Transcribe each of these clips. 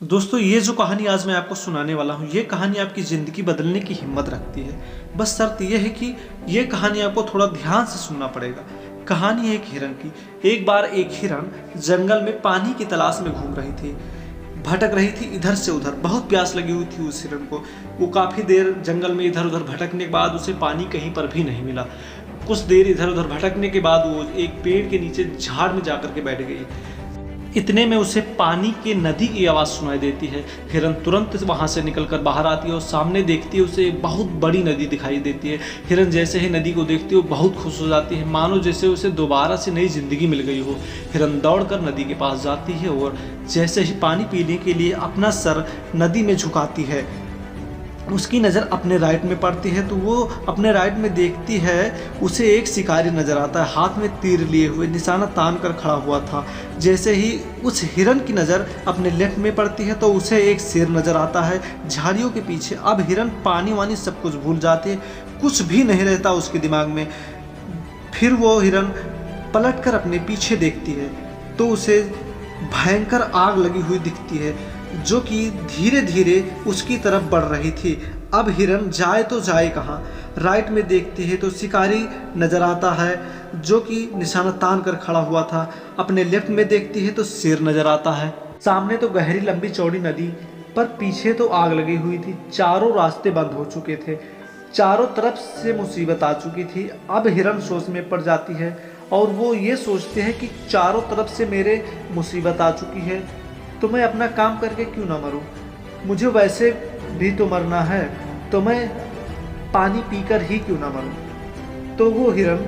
दोस्तों, ये जो कहानी आज मैं आपको सुनाने वाला हूँ, ये कहानी आपकी ज़िंदगी बदलने की हिम्मत रखती है। बस शर्त ये है कि ये कहानी आपको थोड़ा ध्यान से सुनना पड़ेगा। कहानी है एक हिरन की। एक बार एक हिरन जंगल में पानी की तलाश में घूम रही थी, भटक रही थी इधर से उधर। बहुत प्यास लगी हुई थी उस हिरन को। वो काफ़ी देर जंगल में इधर उधर भटकने के बाद उसे पानी कहीं पर भी नहीं मिला। कुछ देर इधर उधर भटकने के बाद वो एक पेड़ के नीचे झाड़ में जाकर के बैठ गई। इतने में उसे पानी की नदी की आवाज़ सुनाई देती है। हिरन तुरंत वहाँ से निकलकर बाहर आती है और सामने देखती है, उसे बहुत बड़ी नदी दिखाई देती है। हिरन जैसे ही नदी को देखती है वो बहुत खुश हो जाती है, मानो जैसे उसे दोबारा से नई जिंदगी मिल गई हो। हिरन दौड़कर नदी के पास जाती है और जैसे ही पानी पीने के लिए अपना सर नदी में झुकाती है, उसकी नज़र अपने राइट में पड़ती है। तो वो अपने राइट में देखती है, उसे एक शिकारी नज़र आता है, हाथ में तीर लिए हुए, निशाना तान कर खड़ा हुआ था। जैसे ही उस हिरन की नज़र अपने लेफ्ट में पड़ती है तो उसे एक शेर नज़र आता है झाड़ियों के पीछे। अब हिरन पानी वानी सब कुछ भूल जाती है, कुछ भी नहीं रहता उसके दिमाग में। फिर वो हिरन पलट कर अपने पीछे देखती है तो उसे भयंकर आग लगी हुई दिखती है, जो कि धीरे धीरे उसकी तरफ बढ़ रही थी। अब हिरन जाए तो जाए कहाँ। राइट में देखती है तो शिकारी नज़र आता है, जो कि निशाना तान कर खड़ा हुआ था। अपने लेफ्ट में देखती है तो शेर नज़र आता है। सामने तो गहरी लंबी चौड़ी नदी, पर पीछे तो आग लगी हुई थी। चारों रास्ते बंद हो चुके थे, चारों तरफ से मुसीबत आ चुकी थी। अब हिरन सोच में पड़ जाती है और वो ये सोचते हैं कि चारों तरफ से मेरे मुसीबत आ चुकी है, तो मैं अपना काम करके क्यों ना मरूं। मुझे वैसे भी तो मरना है, तो मैं पानी पीकर ही क्यों ना मरूं। तो वो हिरन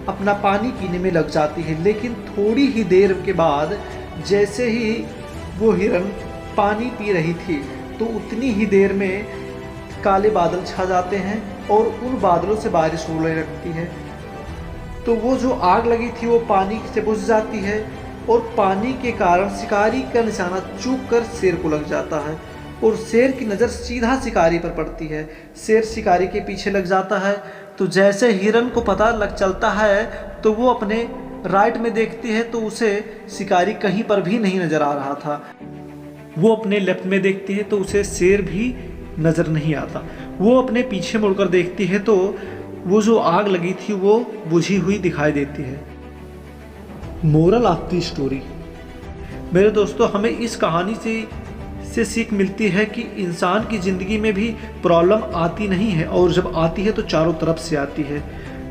अपना पानी पीने में लग जाती है। लेकिन थोड़ी ही देर के बाद जैसे ही वो हिरन पानी पी रही थी तो उतनी ही देर में काले बादल छा जाते हैं और उन बादलों से बारिश होने लगती है। तो वो जो आग लगी थी वो पानी से बुझ जाती है और पानी के कारण शिकारी का निशाना चूक कर शेर को लग जाता है और शेर की नज़र सीधा शिकारी पर पड़ती है। शेर शिकारी के पीछे लग जाता है। तो जैसे हिरन को पता लग चलता है तो वो अपने राइट में देखती है तो उसे शिकारी कहीं पर भी नहीं नज़र आ रहा था। वो अपने लेफ्ट में देखती है तो उसे शेर भी नज़र नहीं आता। वो अपने पीछे मुड़कर देखती है तो वो जो आग लगी थी वो बुझी हुई दिखाई देती है। मोरल ऑफ द स्टोरी, मेरे दोस्तों, हमें इस कहानी से सीख मिलती है कि इंसान की ज़िंदगी में भी प्रॉब्लम आती नहीं है, और जब आती है तो चारों तरफ से आती है,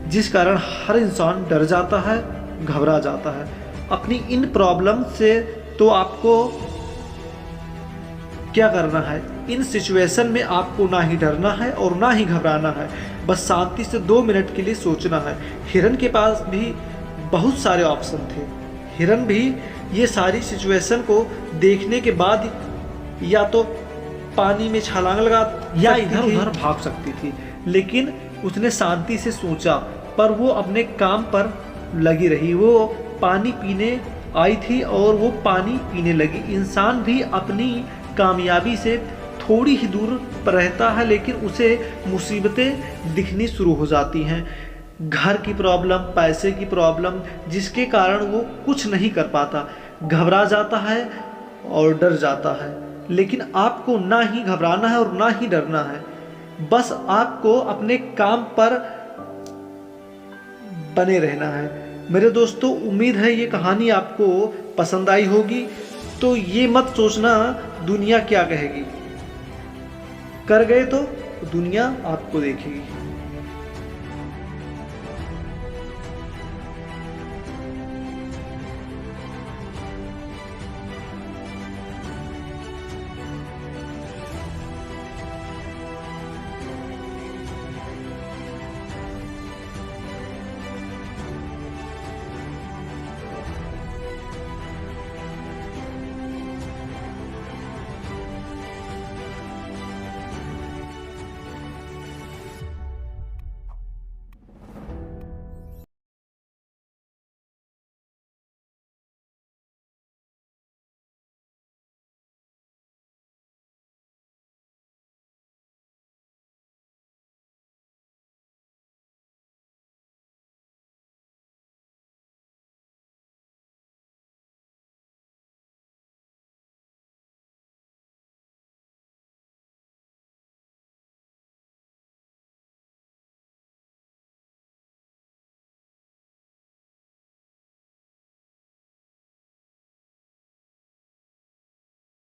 जिस कारण हर इंसान डर जाता है, घबरा जाता है अपनी इन प्रॉब्लम से। तो आपको क्या करना है, इन सिचुएशन में आपको ना ही डरना है और ना ही घबराना है। बस शांति से 2 मिनट के लिए सोचना है। हिरन के पास भी बहुत सारे ऑप्शन थे। हिरन भी ये सारी सिचुएशन को देखने के बाद या तो पानी में छलांग लगा या इधर उधर भाग सकती थी, लेकिन उसने शांति से सोचा, पर वो अपने काम पर लगी रही। वो पानी पीने आई थी और वो पानी पीने लगी। इंसान भी अपनी कामयाबी से थोड़ी ही दूर पर रहता है, लेकिन उसे मुसीबतें दिखनी शुरू हो जाती हैं। घर की प्रॉब्लम, पैसे की प्रॉब्लम, जिसके कारण वो कुछ नहीं कर पाता, घबरा जाता है और डर जाता है। लेकिन आपको ना ही घबराना है और ना ही डरना है, बस आपको अपने काम पर बने रहना है। मेरे दोस्तों, उम्मीद है ये कहानी आपको पसंद आई होगी। तो ये मत सोचना दुनिया क्या कहेगी, कर गए तो दुनिया आपको देखेगी।